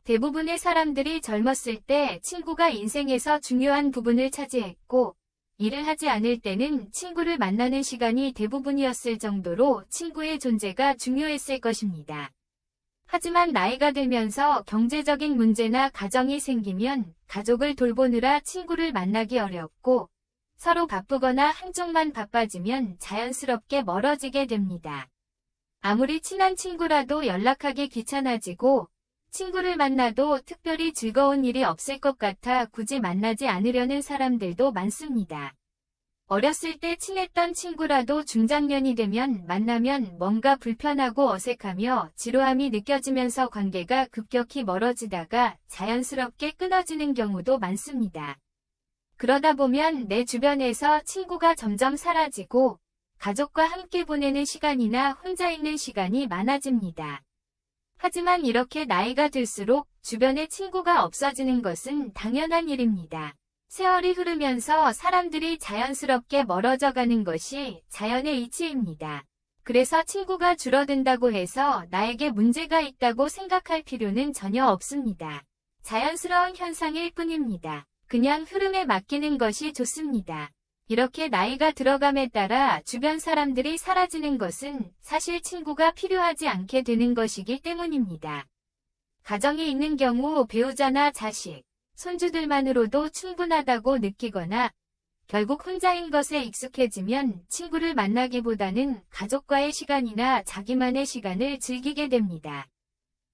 대부분의 사람들이 젊었을 때 친구가 인생에서 중요한 부분을 차지했고, 일을 하지 않을 때는 친구를 만나는 시간이 대부분이었을 정도로 친구의 존재가 중요했을 것입니다. 하지만 나이가 들면서 경제적인 문제나 가정이 생기면 가족을 돌보느라 친구를 만나기 어렵고, 서로 바쁘거나 한쪽만 바빠지면 자연스럽게 멀어지게 됩니다. 아무리 친한 친구라도 연락하기 귀찮아지고, 친구를 만나도 특별히 즐거운 일이 없을 것 같아 굳이 만나지 않으려는 사람들도 많습니다. 어렸을 때 친했던 친구라도 중장년이 되면 만나면 뭔가 불편하고 어색하며 지루함이 느껴지면서 관계가 급격히 멀어지다가 자연스럽게 끊어지는 경우도 많습니다. 그러다 보면 내 주변에서 친구가 점점 사라지고 가족과 함께 보내는 시간이나 혼자 있는 시간이 많아집니다. 하지만 이렇게 나이가 들수록 주변에 친구가 없어지는 것은 당연한 일입니다. 세월이 흐르면서 사람들이 자연스럽게 멀어져 가는 것이 자연의 이치입니다. 그래서 친구가 줄어든다고 해서 나에게 문제가 있다고 생각할 필요는 전혀 없습니다. 자연스러운 현상일 뿐입니다. 그냥 흐름에 맡기는 것이 좋습니다. 이렇게 나이가 들어감에 따라 주변 사람들이 사라지는 것은 사실 친구가 필요하지 않게 되는 것이기 때문입니다. 가정이 있는 경우 배우자나 자식, 손주들만으로도 충분하다고 느끼거나 결국 혼자인 것에 익숙해지면 친구를 만나기보다는 가족과의 시간이나 자기만의 시간을 즐기게 됩니다.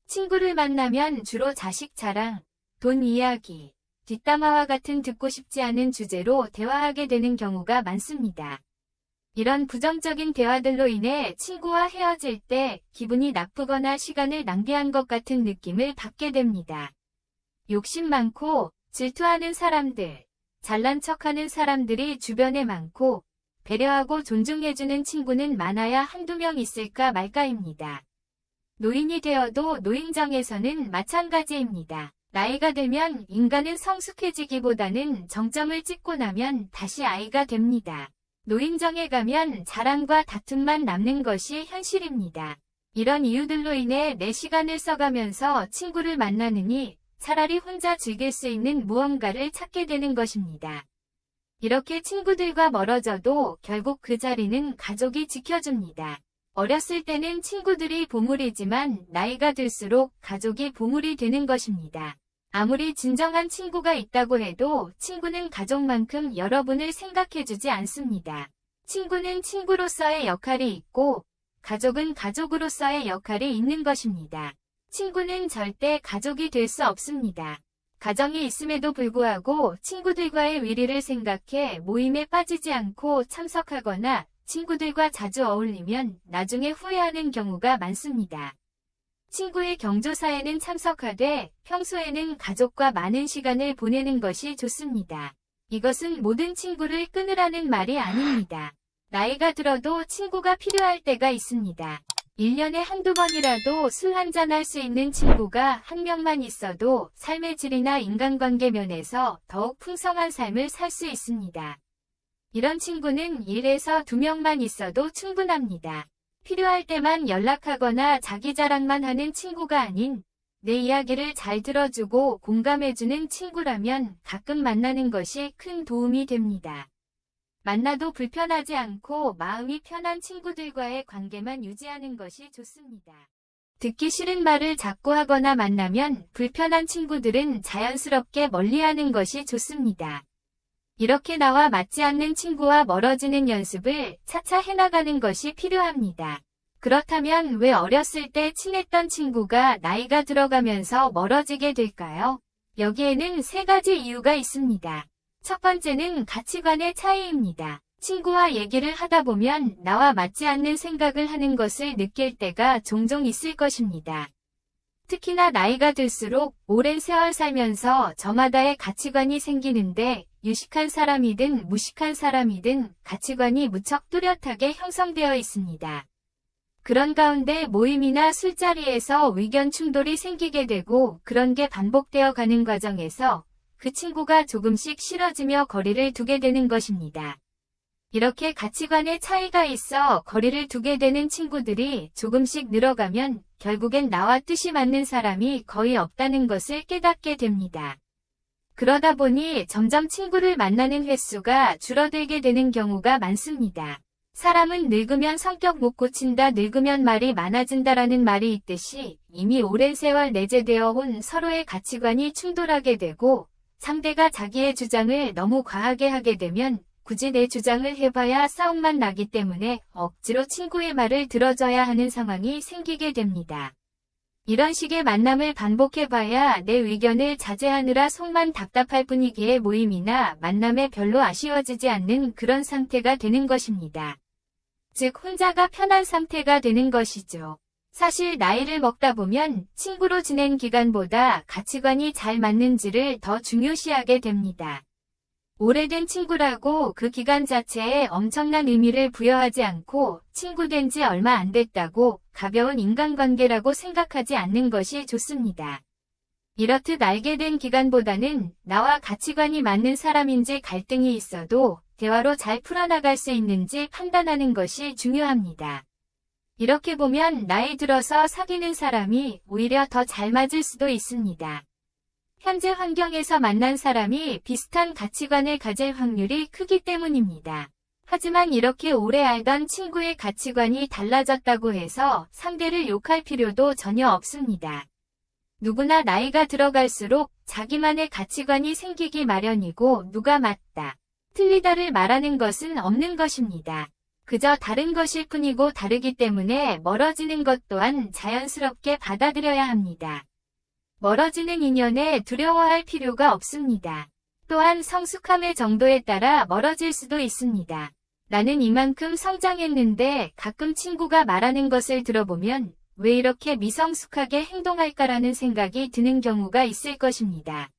친구를 만나면 주로 자식 자랑, 돈 이야기, 뒷담화와 같은 듣고 싶지 않은 주제로 대화하게 되는 경우가 많습니다. 이런 부정적인 대화들로 인해 친구와 헤어질 때 기분이 나쁘거나 시간을 낭비한 것 같은 느낌을 받게 됩니다. 욕심 많고 질투하는 사람들, 잘난 척하는 사람들이 주변에 많고 배려하고 존중해주는 친구는 많아야 한두 명 있을까 말까입니다. 노인이 되어도 노인정에서는 마찬가지입니다. 나이가 들면 인간은 성숙해지기보다는 정점을 찍고 나면 다시 아이가 됩니다. 노인정에 가면 자랑과 다툼만 남는 것이 현실입니다. 이런 이유들로 인해 내 시간을 써가면서 친구를 만나느니 차라리 혼자 즐길 수 있는 무언가를 찾게 되는 것입니다. 이렇게 친구들과 멀어져도 결국 그 자리는 가족이 지켜줍니다. 어렸을 때는 친구들이 보물이지만 나이가 들수록 가족이 보물이 되는 것입니다. 아무리 진정한 친구가 있다고 해도 친구는 가족만큼 여러분을 생각해주지 않습니다. 친구는 친구로서의 역할이 있고 가족은 가족으로서의 역할이 있는 것입니다. 친구는 절대 가족이 될 수 없습니다. 가정이 있음에도 불구하고 친구들과의 위리를 생각해 모임에 빠지지 않고 참석하거나 친구들과 자주 어울리면 나중에 후회하는 경우가 많습니다. 친구의 경조사에는 참석하되 평소에는 가족과 많은 시간을 보내는 것이 좋습니다. 이것은 모든 친구를 끊으라는 말이 아닙니다. 나이가 들어도 친구가 필요할 때가 있습니다. 1년에 한두 번이라도 술 한잔 할 수 있는 친구가 한 명만 있어도 삶의 질이나 인간관계 면에서 더욱 풍성한 삶을 살 수 있습니다. 이런 친구는 1에서 2명만 있어도 충분합니다. 필요할 때만 연락하거나 자기 자랑만 하는 친구가 아닌 내 이야기를 잘 들어주고 공감해주는 친구라면 가끔 만나는 것이 큰 도움이 됩니다. 만나도 불편하지 않고 마음이 편한 친구들과의 관계만 유지하는 것이 좋습니다. 듣기 싫은 말을 자꾸 하거나 만나면 불편한 친구들은 자연스럽게 멀리하는 것이 좋습니다. 이렇게 나와 맞지 않는 친구와 멀어지는 연습을 차차 해나가는 것이 필요합니다. 그렇다면 왜 어렸을 때 친했던 친구가 나이가 들어가면서 멀어지게 될까요? 여기에는 3가지 이유가 있습니다. 첫 번째는 가치관의 차이입니다. 친구와 얘기를 하다 보면 나와 맞지 않는 생각을 하는 것을 느낄 때가 종종 있을 것입니다. 특히나 나이가 들수록 오랜 세월 살면서 저마다의 가치관이 생기는데 유식한 사람이든 무식한 사람이든 가치관이 무척 뚜렷하게 형성되어 있습니다. 그런 가운데 모임이나 술자리에서 의견 충돌이 생기게 되고 그런 게 반복되어 가는 과정에서 그 친구가 조금씩 싫어지며 거리를 두게 되는 것입니다. 이렇게 가치관의 차이가 있어 거리를 두게 되는 친구들이 조금씩 늘어가면 결국엔 나와 뜻이 맞는 사람이 거의 없다는 것을 깨닫게 됩니다. 그러다 보니 점점 친구를 만나는 횟수가 줄어들게 되는 경우가 많습니다. 사람은 늙으면 성격 못 고친다, 늙으면 말이 많아진다라는 말이 있듯이 이미 오랜 세월 내재되어 온 서로의 가치관이 충돌하게 되고 상대가 자기의 주장을 너무 과하게 하게 되면 굳이 내 주장을 해봐야 싸움만 나기 때문에 억지로 친구의 말을 들어줘야 하는 상황이 생기게 됩니다. 이런 식의 만남을 반복해봐야 내 의견을 자제하느라 속만 답답할 분위기의 모임이나 만남에 별로 아쉬워지지 않는 그런 상태가 되는 것입니다. 즉 혼자가 편한 상태가 되는 것이죠. 사실 나이를 먹다 보면 친구로 지낸 기간보다 가치관이 잘 맞는지를 더 중요시하게 됩니다. 오래된 친구라고 그 기간 자체에 엄청난 의미를 부여하지 않고 친구 된 지 얼마 안 됐다고 가벼운 인간관계라고 생각하지 않는 것이 좋습니다. 이렇듯 알게 된 기간보다는 나와 가치관이 맞는 사람인지 갈등이 있어도 대화로 잘 풀어나갈 수 있는지 판단하는 것이 중요합니다. 이렇게 보면 나이 들어서 사귀는 사람이 오히려 더 잘 맞을 수도 있습니다. 현재 환경에서 만난 사람이 비슷한 가치관을 가질 확률이 크기 때문입니다. 하지만 이렇게 오래 알던 친구의 가치관이 달라졌다고 해서 상대를 욕할 필요도 전혀 없습니다. 누구나 나이가 들어갈수록 자기만의 가치관이 생기기 마련이고 누가 맞다, 틀리다를 말하는 것은 없는 것입니다. 그저 다른 것일 뿐이고 다르기 때문에 멀어지는 것 또한 자연스럽게 받아들여야 합니다. 멀어지는 인연에 두려워할 필요가 없습니다. 또한 성숙함의 정도에 따라 멀어질 수도 있습니다. 나는 이만큼 성장했는데 가끔 친구가 말하는 것을 들어보면 왜 이렇게 미성숙하게 행동할까라는 생각이 드는 경우가 있을 것입니다.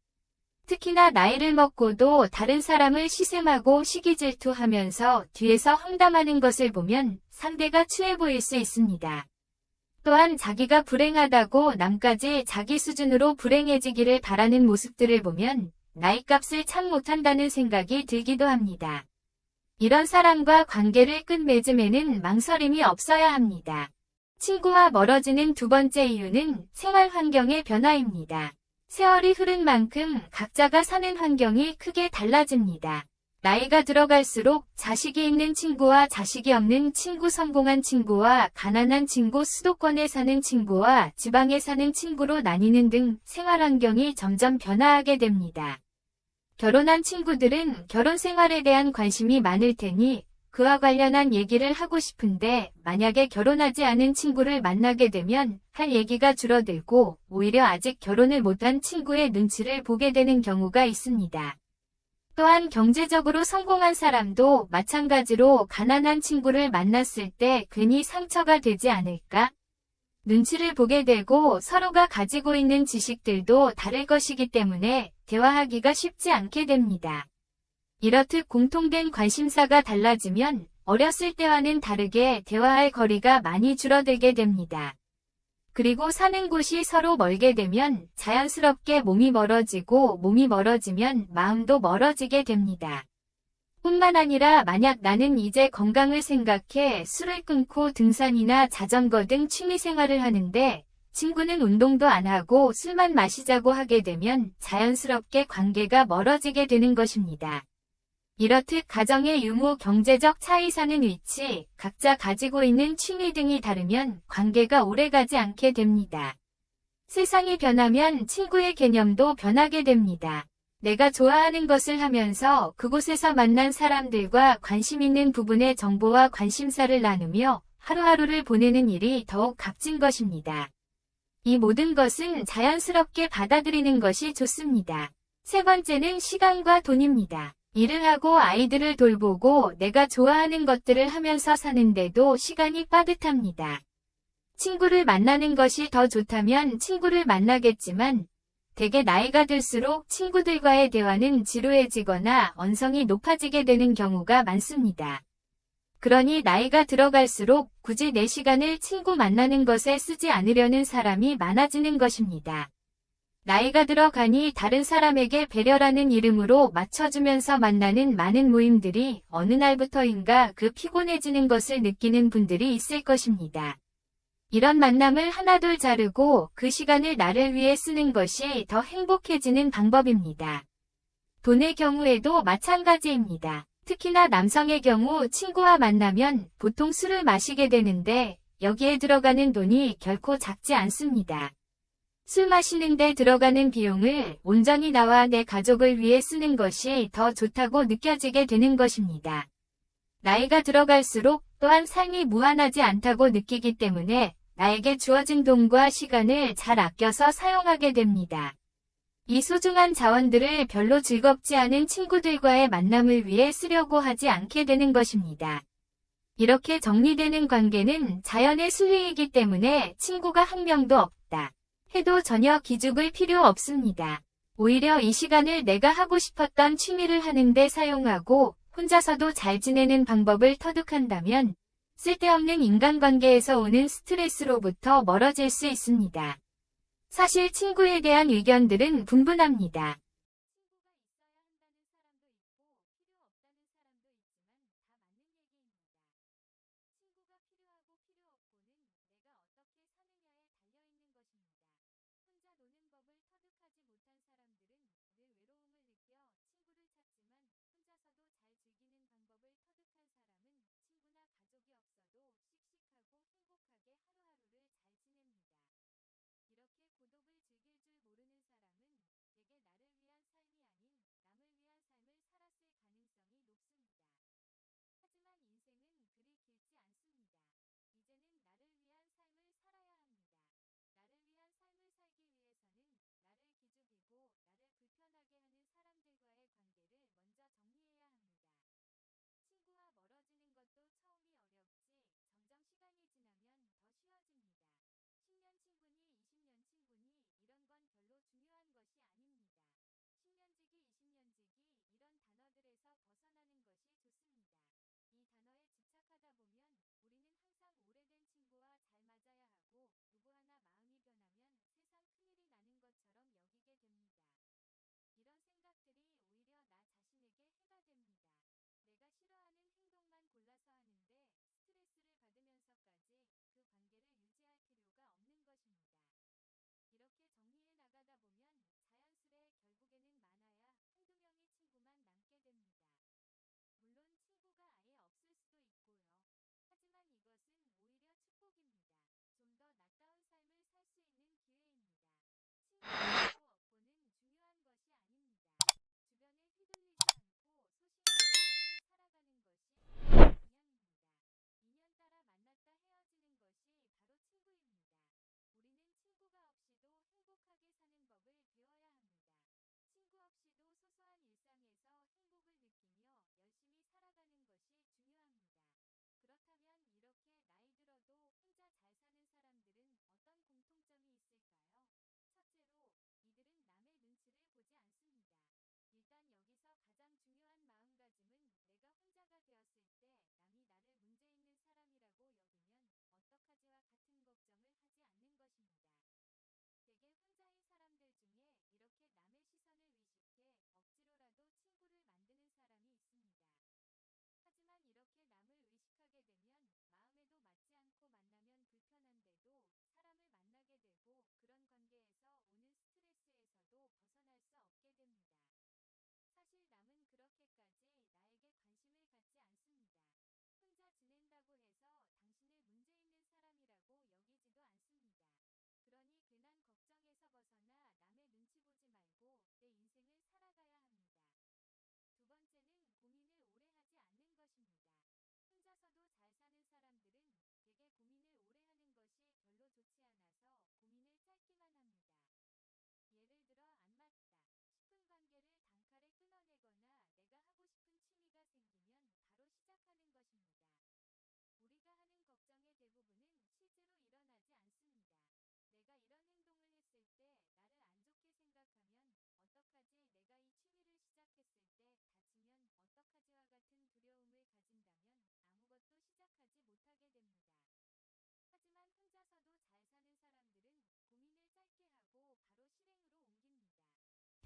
특히나 나이를 먹고도 다른 사람을 시샘하고 시기질투하면서 뒤에서 험담하는 것을 보면 상대가 추해 보일 수 있습니다. 또한 자기가 불행하다고 남까지 자기 수준으로 불행해지기를 바라는 모습들을 보면 나이값을 참 못한다는 생각이 들기도 합니다. 이런 사람과 관계를 끝맺음에는 망설임이 없어야 합니다. 친구와 멀어지는 두 번째 이유는 생활 환경의 변화입니다. 세월이 흐른 만큼 각자가 사는 환경이 크게 달라집니다. 나이가 들어갈수록 자식이 있는 친구와 자식이 없는 친구, 성공한 친구와 가난한 친구, 수도권에 사는 친구와 지방에 사는 친구로 나뉘는 등 생활 환경이 점점 변화하게 됩니다. 결혼한 친구들은 결혼 생활에 대한 관심이 많을 테니 그와 관련한 얘기를 하고 싶은데 만약에 결혼하지 않은 친구를 만나게 되면 할 얘기가 줄어들고 오히려 아직 결혼을 못한 친구의 눈치를 보게 되는 경우가 있습니다. 또한 경제적으로 성공한 사람도 마찬가지로 가난한 친구를 만났을 때 괜히 상처가 되지 않을까? 눈치를 보게 되고 서로가 가지고 있는 지식들도 다를 것이기 때문에 대화하기가 쉽지 않게 됩니다. 이렇듯 공통된 관심사가 달라지면 어렸을 때와는 다르게 대화할 거리가 많이 줄어들게 됩니다. 그리고 사는 곳이 서로 멀게 되면 자연스럽게 몸이 멀어지고 몸이 멀어지면 마음도 멀어지게 됩니다. 뿐만 아니라 만약 나는 이제 건강을 생각해 술을 끊고 등산이나 자전거 등 취미생활을 하는데 친구는 운동도 안 하고 술만 마시자고 하게 되면 자연스럽게 관계가 멀어지게 되는 것입니다. 이렇듯 가정의 유무, 경제적 차이, 사는 위치, 각자 가지고 있는 취미 등이 다르면 관계가 오래가지 않게 됩니다. 세상이 변하면 친구의 개념도 변하게 됩니다. 내가 좋아하는 것을 하면서 그곳에서 만난 사람들과 관심 있는 부분의 정보와 관심사를 나누며 하루하루를 보내는 일이 더욱 값진 것입니다. 이 모든 것은 자연스럽게 받아들이는 것이 좋습니다. 세 번째는 시간과 돈입니다. 일을 하고 아이들을 돌보고 내가 좋아하는 것들을 하면서 사는데도 시간이 빠듯합니다. 친구를 만나는 것이 더 좋다면 친구를 만나겠지만 대개 나이가 들수록 친구들과의 대화는 지루해지거나 언성이 높아지게 되는 경우가 많습니다. 그러니 나이가 들어갈수록 굳이 내 시간을 친구 만나는 것에 쓰지 않으려는 사람이 많아지는 것입니다. 나이가 들어가니 다른 사람에게 배려라는 이름으로 맞춰주면서 만나는 많은 모임들이 어느 날부터인가 그 피곤해지는 것을 느끼는 분들이 있을 것입니다. 이런 만남을 하나둘 자르고 그 시간을 나를 위해 쓰는 것이 더 행복해지는 방법입니다. 돈의 경우에도 마찬가지입니다. 특히나 남성의 경우 친구와 만나면 보통 술을 마시게 되는데 여기에 들어가는 돈이 결코 작지 않습니다. 술 마시는 데 들어가는 비용을 온전히 나와 내 가족을 위해 쓰는 것이 더 좋다고 느껴지게 되는 것입니다. 나이가 들어갈수록 또한 삶이 무한하지 않다고 느끼기 때문에 나에게 주어진 돈과 시간을 잘 아껴서 사용하게 됩니다. 이 소중한 자원들을 별로 즐겁지 않은 친구들과의 만남을 위해 쓰려고 하지 않게 되는 것입니다. 이렇게 정리되는 관계는 자연의 순리이기 때문에 친구가 한 명도 없다 해도 전혀 기죽을 필요 없습니다. 오히려 이 시간을 내가 하고 싶었던 취미를 하는 데 사용하고 혼자서도 잘 지내는 방법을 터득한다면 쓸데없는 인간관계에서 오는 스트레스로부터 멀어질 수 있습니다. 사실 친구에 대한 의견들은 분분합니다.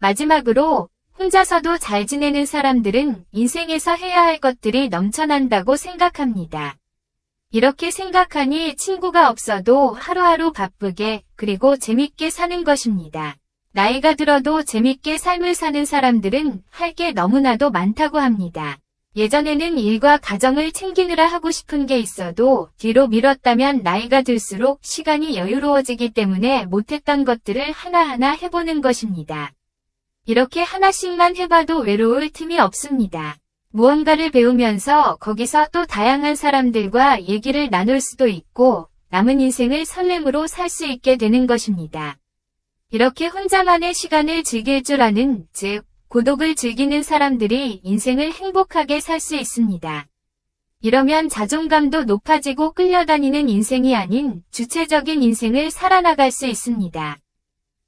마지막으로 혼자서도 잘 지내는 사람들은 인생에서 해야 할 것들이 넘쳐난다고 생각합니다. 이렇게 생각하니 친구가 없어도 하루하루 바쁘게 그리고 재밌게 사는 것입니다. 나이가 들어도 재밌게 삶을 사는 사람들은 할 게 너무나도 많다고 합니다. 예전에는 일과 가정을 챙기느라 하고 싶은 게 있어도 뒤로 미뤘다면 나이가 들수록 시간이 여유로워지기 때문에 못했던 것들을 하나하나 해보는 것입니다. 이렇게 하나씩만 해봐도 외로울 틈이 없습니다. 무언가를 배우면서 거기서 또 다양한 사람들과 얘기를 나눌 수도 있고 남은 인생을 설렘으로 살 수 있게 되는 것입니다. 이렇게 혼자만의 시간을 즐길 줄 아는, 즉 고독을 즐기는 사람들이 인생을 행복하게 살 수 있습니다. 이러면 자존감도 높아지고 끌려다니는 인생이 아닌 주체적인 인생을 살아나갈 수 있습니다.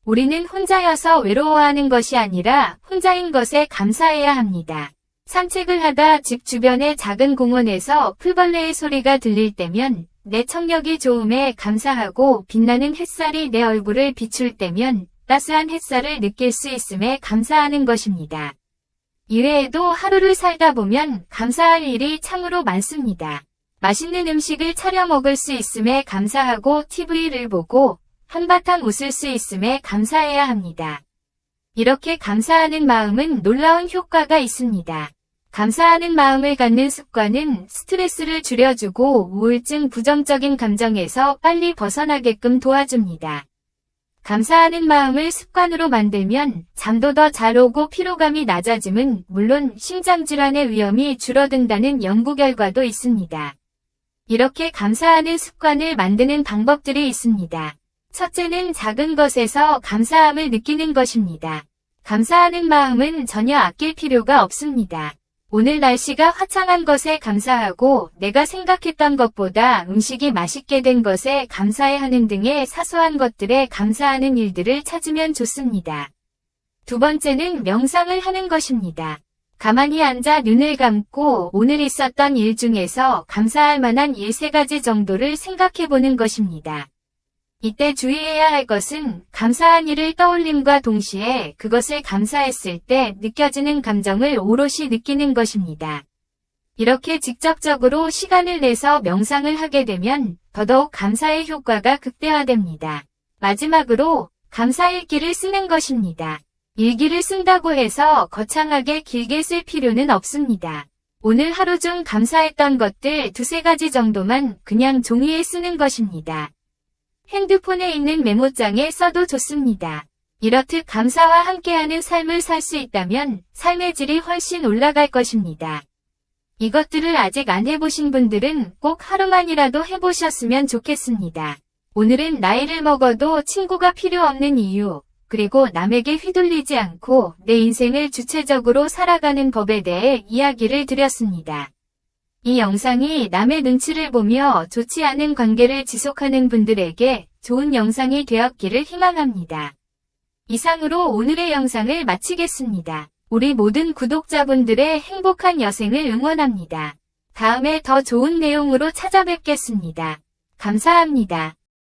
우리는 혼자여서 외로워하는 것이 아니라 혼자인 것에 감사해야 합니다. 산책을 하다 집 주변의 작은 공원에서 풀벌레의 소리가 들릴 때면 내 청력이 좋음에 감사하고 빛나는 햇살이 내 얼굴을 비출 때면 따스한 햇살을 느낄 수 있음에 감사하는 것입니다. 이외에도 하루를 살다 보면 감사할 일이 참으로 많습니다. 맛있는 음식을 차려 먹을 수 있음에 감사하고 TV를 보고 한바탕 웃을 수 있음에 감사해야 합니다. 이렇게 감사하는 마음은 놀라운 효과가 있습니다. 감사하는 마음을 갖는 습관은 스트레스를 줄여주고 우울증 부정적인 감정에서 빨리 벗어나게끔 도와줍니다. 감사하는 마음을 습관으로 만들면 잠도 더 잘 오고 피로감이 낮아짐은 물론 심장질환의 위험이 줄어든다는 연구 결과도 있습니다. 이렇게 감사하는 습관을 만드는 방법들이 있습니다. 첫째는 작은 것에서 감사함을 느끼는 것입니다. 감사하는 마음은 전혀 아낄 필요가 없습니다. 오늘 날씨가 화창한 것에 감사하고 내가 생각했던 것보다 음식이 맛있게 된 것에 감사해하는 등의 사소한 것들에 감사하는 일들을 찾으면 좋습니다. 두 번째는 명상을 하는 것입니다. 가만히 앉아 눈을 감고 오늘 있었던 일 중에서 감사할 만한 일 3가지 정도를 생각해 보는 것입니다. 이때 주의해야 할 것은 감사한 일을 떠올림과 동시에 그것을 감사했을 때 느껴지는 감정을 오롯이 느끼는 것입니다. 이렇게 직접적으로 시간을 내서 명상을 하게 되면 더더욱 감사의 효과가 극대화됩니다. 마지막으로 감사일기를 쓰는 것입니다. 일기를 쓴다고 해서 거창하게 길게 쓸 필요는 없습니다. 오늘 하루 중 감사했던 것들 2-3가지 정도만 그냥 종이에 쓰는 것입니다. 핸드폰에 있는 메모장에 써도 좋습니다. 이렇듯 감사와 함께하는 삶을 살 수 있다면 삶의 질이 훨씬 올라갈 것입니다. 이것들을 아직 안 해보신 분들은 꼭 하루만이라도 해보셨으면 좋겠습니다. 오늘은 나이를 먹어도 친구가 필요 없는 이유, 그리고 남에게 휘둘리지 않고 내 인생을 주체적으로 살아가는 법에 대해 이야기를 드렸습니다. 이 영상이 남의 눈치를 보며 좋지 않은 관계를 지속하는 분들에게 좋은 영상이 되었기를 희망합니다. 이상으로 오늘의 영상을 마치겠습니다. 우리 모든 구독자분들의 행복한 여생을 응원합니다. 다음에 더 좋은 내용으로 찾아뵙겠습니다. 감사합니다.